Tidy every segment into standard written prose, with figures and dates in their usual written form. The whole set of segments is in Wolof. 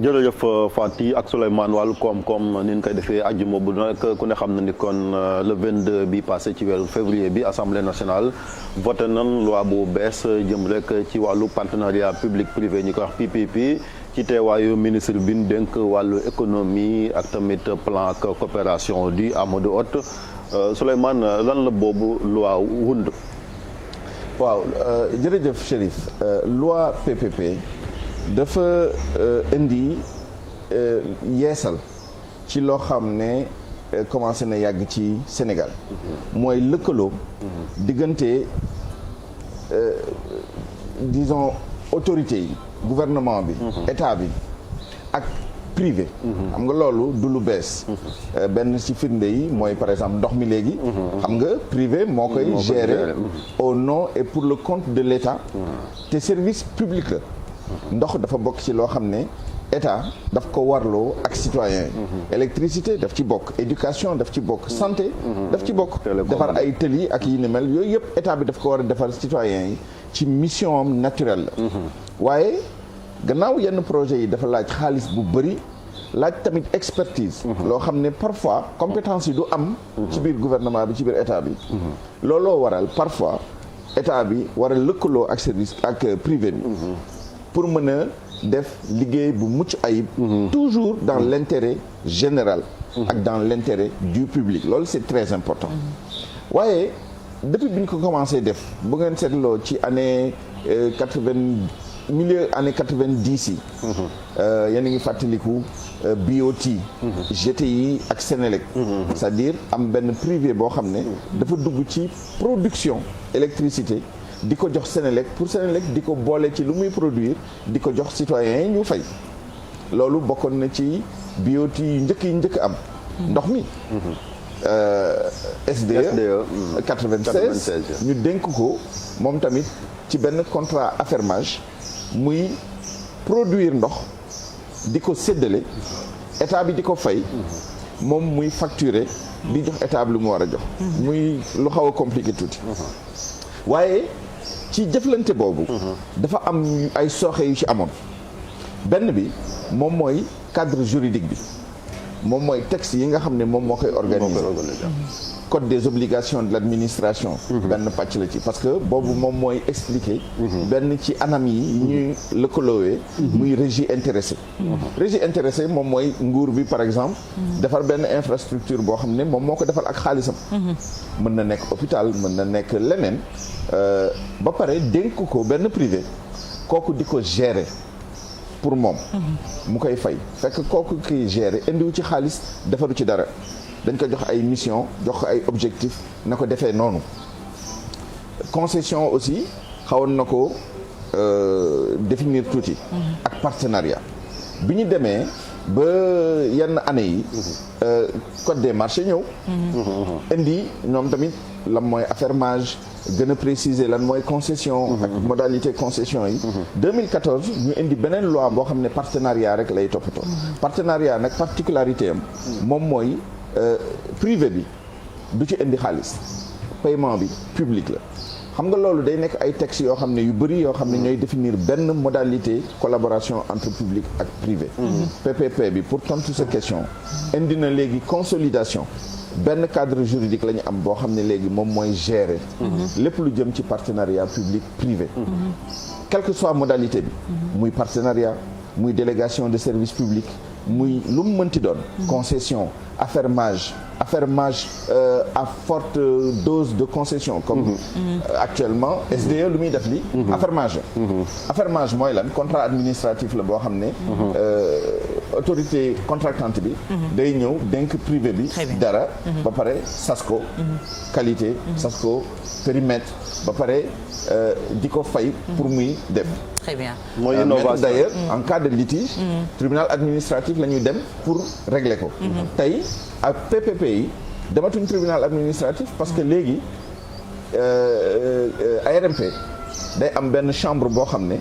jërëjëf Fati ak Souleymane wàllu koom-koom ni ñu koy defee àjjuma bu nekk ku ne xam na ni kon le 22 bi passé ci weeru février bi assemblée nationale voté nan loi bu bees jëm rek ci wàllu partenariat public privé ñu koy wax PPP ci teewaayu ministre bi ñu dénk wàllu économie ak tamit plan ak coopération di Amadou Hott Souleymane lan la boobu loi wund. waaw jërëjëf Chérif loi PPP. dafa indi yeesal ci loo xam ne commencé na yàgg ci Sénégal mooy lëkkaloo diggante disons autorités yi gouvernement bi état bi ak privé xam nga loolu du lu bees benn ci firnde yi mooy par exemple ndox mi léegi xam nga privé moo koy gérer au nom et pour le compte de l'état te service public la ndox dafa bokk ci loo xam ne état daf ko warloo ak citoyen yi électricité daf ci bokk éducation daf ci bokk santé daf ci bokk defar ay tëli ak yi ni mel yooyu yëpp état bi daf ko war a defar citoyen yi ci mission am naturelle la waaye gannaaw yenn projet yi dafa laaj xaalis bu bëri laaj tamit expertise loo xam ne parfois compétence yi du am ci biir gouvernement bi ci biir état bi looloo waral parfois état bi war a lëkkaloo ak service ak privé bi pour mën a def liggéey bu mucc ayib toujours dans l'intérêt général ak dans l'intérêt du public loolu c'est très important waaye depuis bi ñu ko commencé def bu ngeen seetloo ci année milieu année 90 yi yéen a ngi fàttaliku BOT GTI ak Sénélec c'est-à-dire am benn privé boo xam ne dafa dugg ci production électricité di ko jox Sénélec pour Sénélec di ko boole ci lu muy produire di ko jox citoyens yi ñu fay loolu bokkoon na ci BOT yu njëkk am ndox mi SDE 96 ñu dénk ko moom tamit ci benn contrat affermage muy produire ndox di ko séddale état bi di ko fay moom muy facturer di jox état bi lu mu war a jox muy lu xaw a compliqué tuuti waaye ci jëflante boobu dafa am ay sooxe yu ci amoon benn bi moom mooy cadre juridique bi moom mooy texte yi nga xam ne moom moo koy organiser code des obligations de l'administration benn pàcc la ci parce que boobu moom mooy expliquer benn ci anam yi ñuy lëkkaloowee muy régie intéressée régie intéressée moom mooy nguur bi par exemple defar benn infrastructure boo xam ne moom moo ko defar ak xaalisam mën na nekk hôpital mën na nekk leneen ba pare dénk ko benn privé kooku di ko gérer pour moom mu koy fay fekk kooku kiy gérer indiwu ci xaalis defaru ci dara dañ ko jox ay mission jox ko ay objectif na ko defee noonu concession aussi xawoon na ko définir tuuti ak partenariat bi ñu demee ba yenn année yi code des marchés ñëw indi ñoom tamit lan mooy affermage gën a préciser lan mooy concession ak modalité concession yi 2014 ñu indi beneen loi boo xam ne partenariat rek lay toppatoo partenariat nag particularité am moom mooy privé bi du ci indi xaalis paiement bi public la xam nga loolu day nekk ay textes yoo xam ne yu bëri yoo xam ne ñooy définir benn modalité collaboration entre public ak privé PPP bi pour tontu sa question indi na léegi consolidation benn cadre juridique la ñu am boo xam ne léegi moom mooy gérer lépp lu jëm ci partenariat public privé quelle que soit modalité bi muy partenariat muy délégation de service public muy lu mu mënti doon concession affermage à forte dose de concession comme actuellement SDE lu muy def li affermage mooy lan contrat administratif la boo xam ne autorité contractante bi day ñëw dénk privé bi dara ba pare sas ko qualité sas ko périmètre ba pare di ko fay pour muy def très bien mooy innovation d'ailleurs en cas de litige tribunal administratif la ñuy dem pour régler ko tey ak PPP yi dematuñ tribunal administratif parce que léegi ARMP day am benn chambre boo xam ne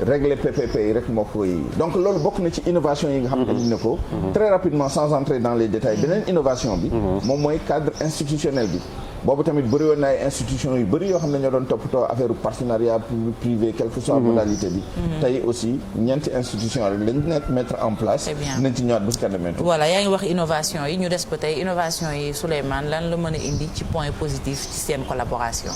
régler PPP yi rek moo koy donc loolu bokk na ci innovation yi nga xam ne indi na ko très rapidement sans entrer dans les détails beneen innovation bi moom mooy cadre institutionnel bi boobu tamit bëri woon na ay institutions yu bëri yoo xam ne ñoo doon toppatoo affaire partenariat public privé quelle que soit modalité bi tey aussi ñeenti institution rek lañ nekk mettre en place nañ ci ñëwaat bu si kanamee voilà yaa ngi wax innovation yi ñu des ba tey innovation yi Souleymane lan la mën a indi ci point positif ci seen collaboration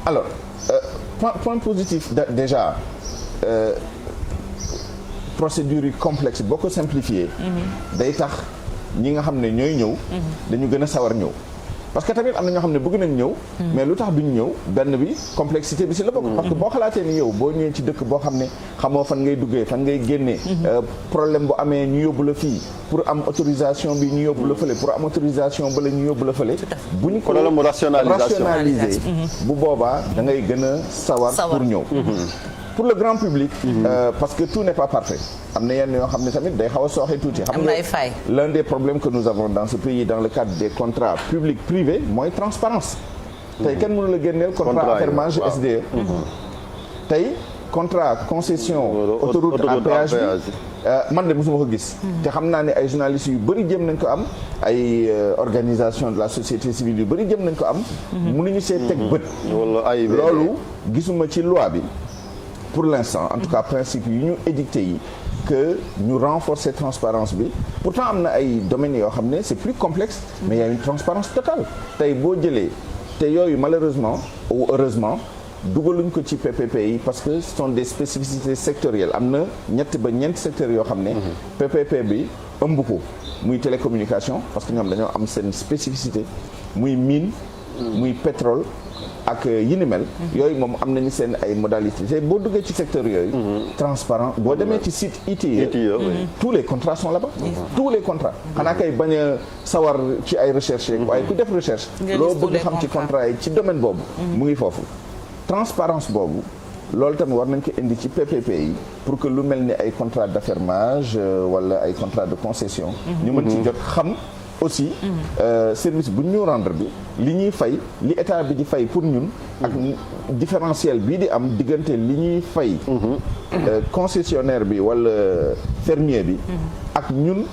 alors point positif déjà procédure yi complexe boo ko simplifier day tax ñi nga xam ne ñooy ñëw dañu gën a sawar ñëw parce que tamit am na ñoo xam ne bëgg nañ ñëw mais lu tax duñ ñëw benn bi complexité bi si la bokk parce que boo xalaatee ni yow boo ñëwee ci dëkk boo xam ne xamoo fan ngay duggee fan ngay génnee problème bu amee ñu yóbbu la fii pour am autorisation bi ñu yóbbu la fële pour am autorisation ba la ñu yóbbu la fële bu ñu ko rationaliser bu boobaa da ngay gën a sawar pour ñëw pour le grand public parce que tout n'est pas parfait am na yenn yoo xam ne tamit day xaw a sooxe tuuti xam nga l'un des problèmes que nous avons dans ce pays dans le cadre des contrats publics privés mooy transparence tey kenn mënu la génneel contrat affermage SDE tey contrat concession autoroute à péage bi man de mosuma ko gis te xam naa ne ay journalistes yu bëri jëm nañ ko am ay organisation de la société civile yu bëri jëm nañ ko am mënuñu see teg bët loolu gisuma ci loi bi pour l'instant en tout cas principe yi ñu édicté yi que ñu renforcer transparence bi pourtant am na ay domaines yoo xam ne c'est plus complexe mais il y a une transparence totale tey boo jëlee te yooyu malheureusement ou heureusement dugaluñ ko ci PPP yi parce que ce sont des spécificités sectorielles am na ñett ba ñeenti secteurs yoo xam ne PPP bi ëmb ko muy télécommunication parce que ñoom dañoo am seen spécificité muy mine muy pétrole ak yi ni mel yooyu moom am nañu seen ay modalités boo duggee ci secteur yooyu transparent boo demee ci site ITIE tous les contrats sont là-bas tous les contrats xanaa kay bañ a sawar ci ay recherche rek waaye ku def recherche loo bëgg xam ci contrat yi ci domaine boobu mu ngi foofu transparence boobu loolu tamit war nañ ko indi ci PPP yi pour que lu mel ni ay contrat d'affermage wala ay contrat de concession ñu mën ci jot xam aussi service bu ñu rendre bi li ñuy fay li état bi di fay pour ñun ak différentiel bii di am diggante li ñuy fay concessionnaire bi wala fermier bi ak ñun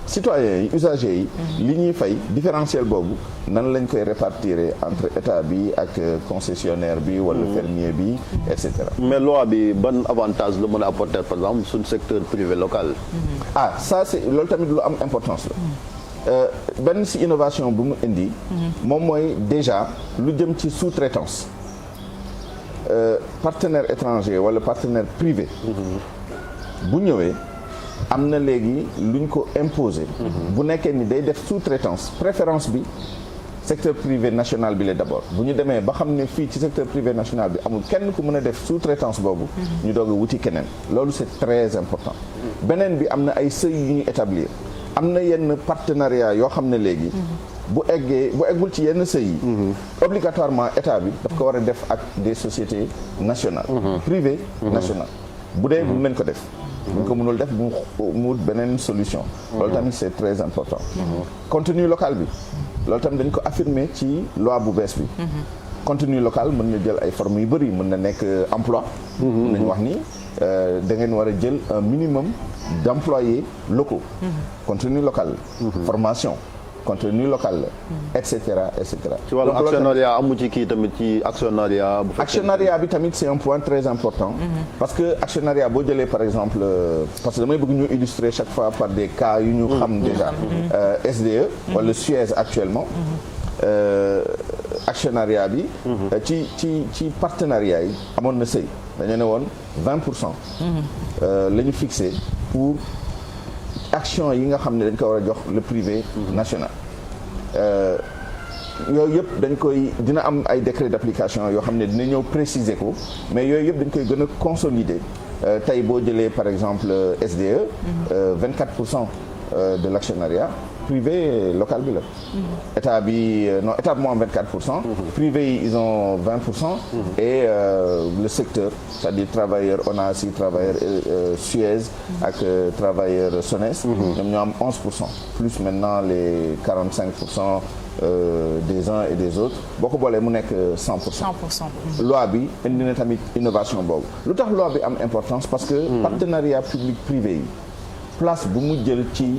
citoyens yi usagers yi li ñuy fay différentiel boobu nan lañ koy répartir entre état bi ak concessionnaire bi wala fermier bi et cetera. mais loi bi ban avantage la mën a apporter par exemple suñu secteur privé local. Ça c'est loolu tamit lu am importance la. benn ci innovation bu mu indi moom mooy déjà lu jëm ci sous-traitance partenaire étranger wala partenaire privé bu ñëwee am na léegi luñ ko imposer bu nekkee ni day def sous-traitance préférence bi secteur privé national bi la d'abord bu ñu demee ba xam ne fii ci secteur privé national bi amul kenn ku mën a def sous-traitance boobu ñu doog a wuti keneen loolu c'est très important beneen bi am na ay seuils yu ñuy établir am na yenn partenariat yoo xam ne léegi bu eggul ci yenn seuils yi obligatoirement état bi daf ko war a def ak des sociétés nationales privées nationales bu dee mën nañ ko def buñ ko mënul def mu wut beneen solution loolu tamit c'est très important contenu local bi loolu tamit dañ ko affirmer ci loi bu bees bi contenu local mën na jël ay formes yu bëri mën na nekk emploi mën nañu wax ni da ngeen war a jël un minimum d'employés locaux contenu local formation contenu local la et cetera et cetera. ci wàllu actionnariat amu ci kii tamit ci actionnariat. bu actionnariat bi tamit c'est un point très important. parce que actionnariat boo jëlee par exemple parce que damay bëgg ñu illustrer chaque fois par des cas yu ñu xam déjà SDE wala Suez actuellement. actionnariat bi. ci partenariat yi amoon na sëy dañu ne woon 20%. la ñu fixé pour action yi nga xam ne dañ ko war a jox le privé national. yooyu yëpp dañ koy dina am ay décret d'application yoo xam ne dina ñëw préciser ko mais yooyu yëpp dañ koy gën a consolider tey boo jëlee par exemple SDE. 24% de l'actionnariat privé local bi la. état bi non état bi moo am 24%. privé yi ils ont 20%. et le secteur c'est-à-dire travailleurs ONAS travailleurs Suez ak travailleurs SONES. ñoom ñoo am 11%. plus maintenant les 45% des uns et des autres boo ko boolee mu nekk 100%. loi bi indi na tamit innovation boobu lu tax loi bi am importance parce que partenariat public privé yi place bu mu jël ci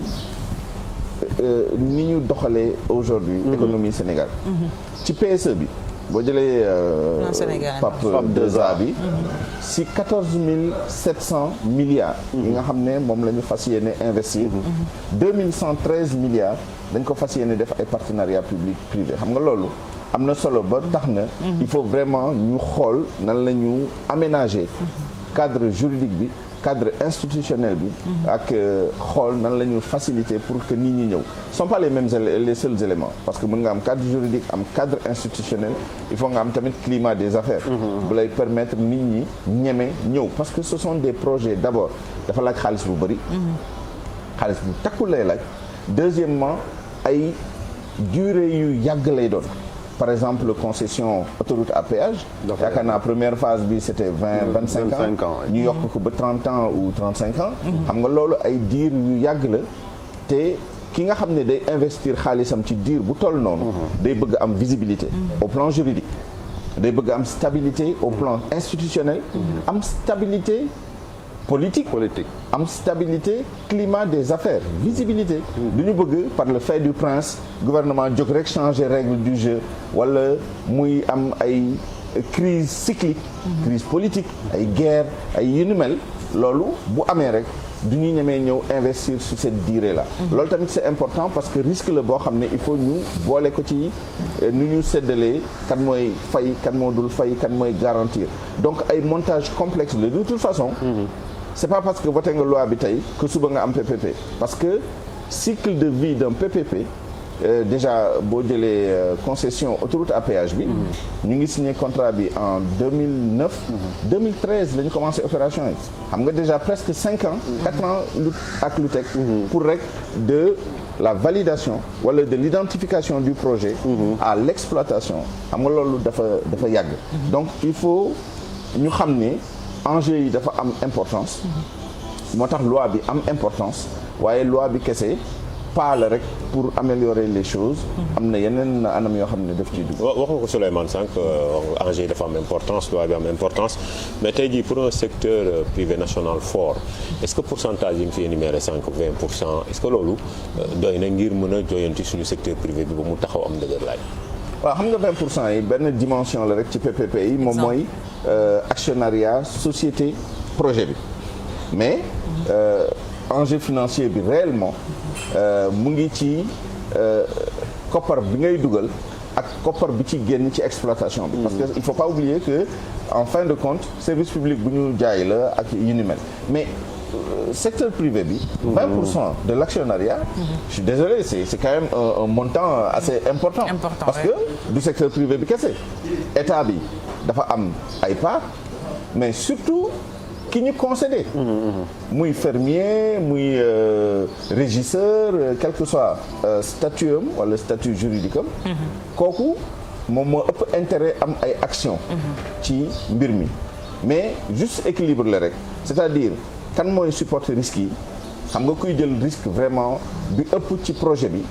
ni ñu doxalee aujourd'hui économie Sénégal ci PSE bi boo jëlee PAP 2A bi si 14 700 milliards yi nga xam ne moom la ñu fas yéene investir 2113 milliards dañ ko fas yéene def ay partenariat public privé xam nga loolu am na solo ba tax na il faut vraiment ñu xool nan la ñu aménager cadre juridique bi cadre institutionnel bi ak xool nan la ñu faciliter pour que nit ñi ñëw sont pas les mêmes les seuls éléments parce que mën nga am cadre juridique am cadre institutionnel il faut nga am tamit climat des affaires bu lay permettre nit ñi ñeme ñëw parce que ce sont des projets d'abord dafa laaj xaalis bu bëri xaalis bu takku lay laaj deuxièmement ay durée yu yàgg lay doon par exemple concession autoroute à péage yaakaar naa première phase bi c'était 25 ans ñu yokk ko ba 30 ans ou 35 ans xam nga loolu ay diir yu yàgg la te ki nga xam ne day investir xaalisam ci diir bu toll noonu day bëgg am visibilité au plan juridique day bëgg am stabilité au plan institutionnel am stabilité politique am stabilité climat des affaires visibilité du ñu bëgg par le fait du prince gouvernement jóg rek changer règle du jeu wala muy am ay crise cyclique crise politique ay guerre ay yu ni mel loolu bu amee rek du ñu ñemee ñëw investir sur cette durée là loolu tamit c'est important parce que risque la boo xam ne il faut ñu boole ko ci nu ñu séddalee kan mooy fay kan moo dul fay kan mooy garantir donc ay montage complexe la de toute façon c'est pas parce que voté nga loi bi tey que suba nga am PPP parce que cycle de vie d'un PPP déjà boo jëlee concession autoroute à péage bi ñu ngi signé contrat bi en 2009 2013 la ñu commencé opération yi xam nga déjà presque 5 ans 4 ans ak lu teg pour rek de la validation wala de l'identification du projet à l'exploitation xam nga loolu dafa yàgg donc il faut ñu xam ne enjeu yi dafa am importance moo tax loi bi am importance waaye loi bi kese pas la rek pour améliorer les choses am na yeneen anam yoo xam ne daf ciy dugg. wax nga ko Souleymane sànq enjeu yi dafa am importance loi bi am importance mais tey jii pour un secteur privé national fort est-ce que pourcentage yi nga fi énuméré sànq 20% est-ce que loolu doy na ngir mën a joyanti suñu secteur privé bi ba mu taxaw am dëgër laay. waaw xam nga 20% yi benn dimension la rek ci PPP yi moom mooy actionnariat société projet bi mais enjeu financier bi réellement mu ngi ci koppar bi ngay dugal ak koppar bi ci génn ci exploitation bi parce que il faut pas oublier que en fin de compte service public bu ñu jaay la ak yu ni mel mais secteur privé bi 20% de l'actionnariat je suis désolé c'est quand même un montant assez important parce que du secteur privé bi kese état bi dafa am ay part mais surtout ki ñu concédé muy fermier muy régisseur quel que soit statut am wala statut juridique am kooku moom moo ëpp intérêt am ay action ci mbir mi mais juste équilibre la rek c'est-à-dire kan mooy supporter risques yi xam nga kuy jël risque vraiment bi ëpp ci projet bi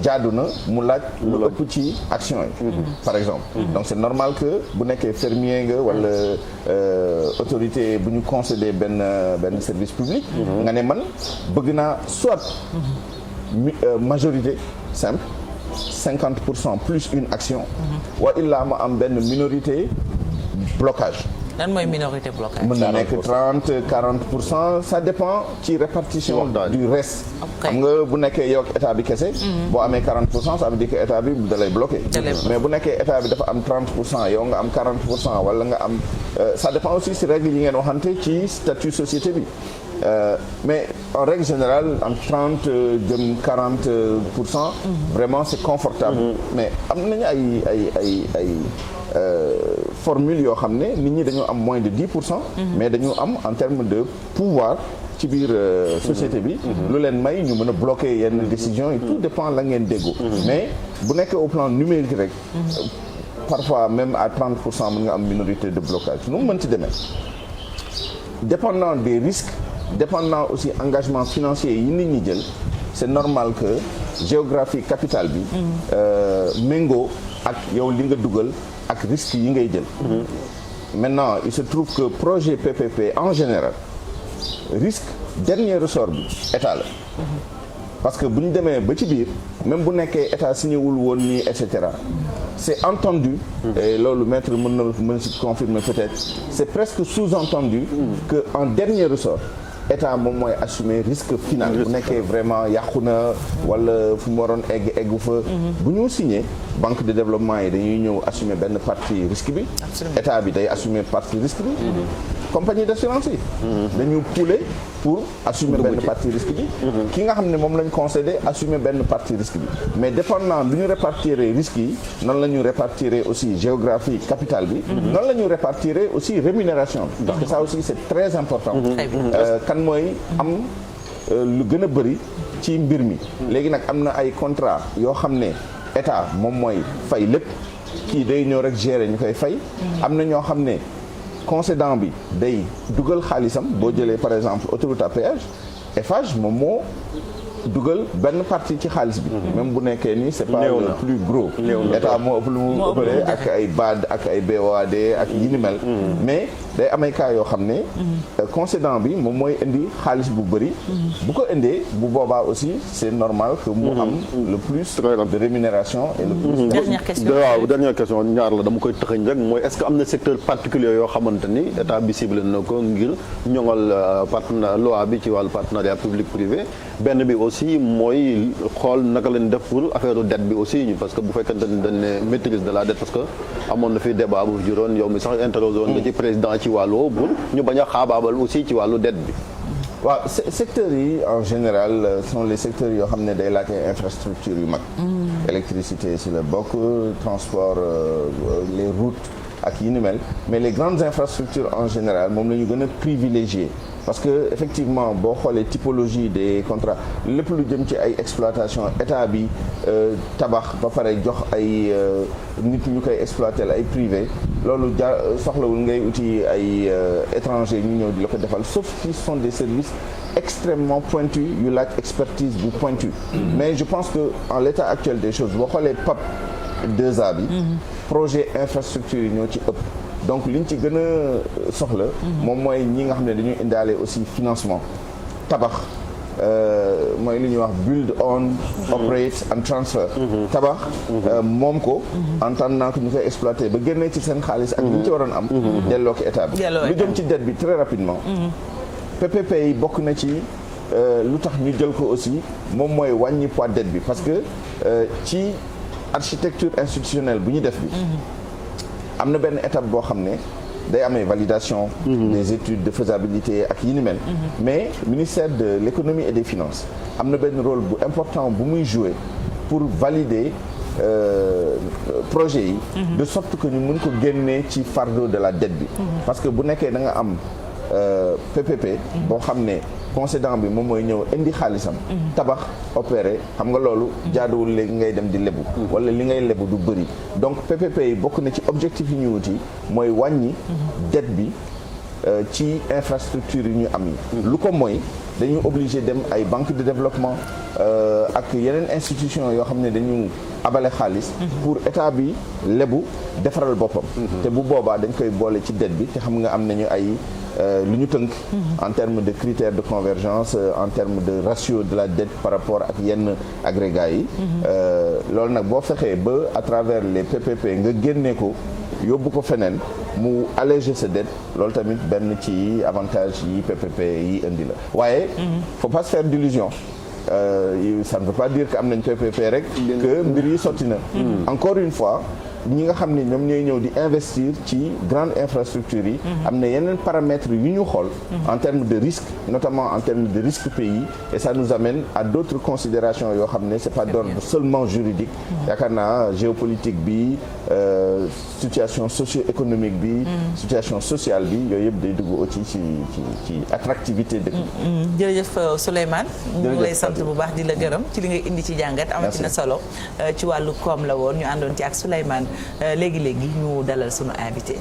jaadu na mu laaj lu ëpp ci action yi par exemple donc c'est normal que bu nekkee fermier nga wala autorité bu ñu concédé benn service public nga ne man bëgg naa soit majorité simple 50% plus une action wa illaa ma am benn minorité blocage. lan mooy minorité blocage. mën na nekk 30-40% ça dépend ci répartition du reste. xam nga bu nekkee yow ak état bi kese. boo amee 40% ça veut dire que état bi da lay bloqué. mais bu nekkee état bi dafa am 30% yow nga am 40% wala nga am ça dépend aussi si règle yi ngeen waxante ci statut société bi. Mais en règle générale am 30 jëm 40% vraiment c'est confortable mais am nañu ay formule yoo xam ne nit ñi dañoo am moins de 10% mais dañu am en termes de pouvoir ci biir société bi lu leen may ñu mën a bloquer yenn décisions et tout dépend la ngeen déggoo mais bu nekkee au plan numérique rek parfois même à 30% mën nga am minorité de blocage nu mu mën ci demee dépendant des risques dépendant aussi engagement financier yi nit ñi jël c'est normal que géographie capitale bi méngoo ak yow li nga dugal ak risques yi ngay jël. Maintenant il se trouve que projet PPP en général risque dernier ressort bi état la. Parce que bu ñu demee ba ci biir même bu nekkee état signé wul woon nii et cetera c'est entendu. et loolu maître mën si confirmer peut-être c'est presque sous-entendu. que en dernier ressort. état moom mooy assumer risque final bu nekkee vraiment yàqu na wala fu mu waroon eggu fa bu ñu signé banque de développement yi dañuy ñëw assumer benn partie risque bi état bi day assumer partie risque bi compagnie d'assurance yi dañu pouler pour assumer benn partie risque bi ki nga xam ne moom lañ concédé assumer benn partie risque bi mais dépendant lu ñu répartir risques yi noonu la ñu répartir aussi géographie capitale bi noonu la ñu répartir aussi rémunération bi parce que ça aussi c'est très important kan mooy am lu gën a bëri ci mbir mi léegi nag am na ay contrat yoo xam ne état moom mooy fay lépp kii day ñëw rek gérer ñu koy fay am na ñoo xam ne concédant bi day dugal xaalisam boo jëlee par exemple autoroute à péage Eiffage moom moo dugal benn partie ci xaalis bi même bu nekkee ni c'est pas le plus gros état moo ëpp lu mu ëppalee ak ay BAD ak ay BOAD ak yi ni mel mais day amay cas yoo xam ne concédant bi moom mooy indi xaalis bu bëri bu ko indee bu boobaa aussi c'est normal que mu am le plus de rémunération et le plus dernière question ñaar la dama koy tëxëñ rek mooy est-ce que am na secteur particulier yoo xamante ni état bi ciblé na ko ngir ñoŋal loi bi ci wàllu partenariat public privé benn bi aussi mooy xool naka leen def pour affaire dette bi aussi parce que bu fekkente ni dañ ne maîtrise de la dette parce que amoon na fi débat bu juróon yow mi sax interrogé woon nga ci président ci wàllu pour ñu bañ a xaabaabal aussi ci wàllu dette bi. waaw secteurs yi en général sont les secteurs yoo xam ne day laaj ay infrastructures yu mag. électricité si la bokk transport les routes ak yi ni mel mais les grandes infrastructures en général moom la ñu gën a privilégier parce que effectivement boo xoolee typologie des contrats lépp lu jëm ci ay exploitation état bi tabax ba pare jox ay nit ñu koy exploiter ay privé loolu soxlawul ngay uti ay étrangers ñu ñëw di la ko defal sauf qu'ils sont des services extrêmement pointus yu laaj expertise bu pointu mais je pense que en l'état actuel des choses boo xoolee PAP 2A bi projet infrastructure yi ñoo ci ëpp donc li ñu ci gën a soxla moom mooy ñi nga xam ne dañuy indaale aussi financement tabax mooy li ñuy wax build own operate and transfer tabax moom ko en attendant que ñu koy exploiter ba génnee ci seen xaalis ak li ñu ci waroon am delloo ko état bi lu jëm ci dette bi très rapidement PPP yi bokk na ci lu tax ñu jël ko aussi moom mooy wàññi poids dette bi parce que ci architecture institutionnelle bu ñu def bi am na benn étape boo xam ne day amee validation des études de faisabilité ak yi ni mel mais ministère de l'économie et des finances am na benn rôle bu important bu muy jouer pour valider projet yi de sorte que ñu mën ko génnee ci fardeau de la dette bi parce que bu nekkee da nga am PPP boo xam ne concédant bi moom mooy ñëw indi xaalisam tabax opéré xam nga loolu jaaduwul léegi ngay dem di lebu wala li ngay lebu du bëri donc PPP yi bokk na ci objectif yi ñu wuti mooy wàññi dette bi ci infrastructure yi ñu am yi lu ko mooy dañuy obligé dem ay banque de développement ak yeneen institution yoo xam ne dañu abale xaalis pour état bi lebu defaral boppam te bu boobaa dañ koy boole ci dette bi te xam nga am nañu ay lu ñu tënk en termes de critères de convergence en termes de ratio de la dette par rapport ak yenn agrégats yi loolu nag boo fexee ba à travers les PPP nga génnee ko yóbbu ko feneen mu alléger sa dette loolu tamit benn ci avantage yi PPP yi indi la waaye faut pas se faire d'illusion ça ne veut pas dire que am nañ PPP rek que mbir yi sotti na encore une fois ñi nga xam ne ñoom ñooy ñëw di investir ci grande infrastructure yi am na yeneen paramètres yu ñu xool en termes de risque notamment en termes de risque pays et ça nous amène à d'autres considérations yoo xam ne c'est pas d'ordre seulement juridique yaakaar naa géopolitique bi situation socio-économique bi situation sociale bi yooyu yëpp day dugg aussi ci attractivité dëkk jërëjëf Souleymane ñu ngi lay sant bu baax di la gërëm ci li ngay indi ci jàngat amati na solo ci wàllu koom la woon ñu àndoon ci ak Souleymane léegi-léegi ñu dalal sunu invité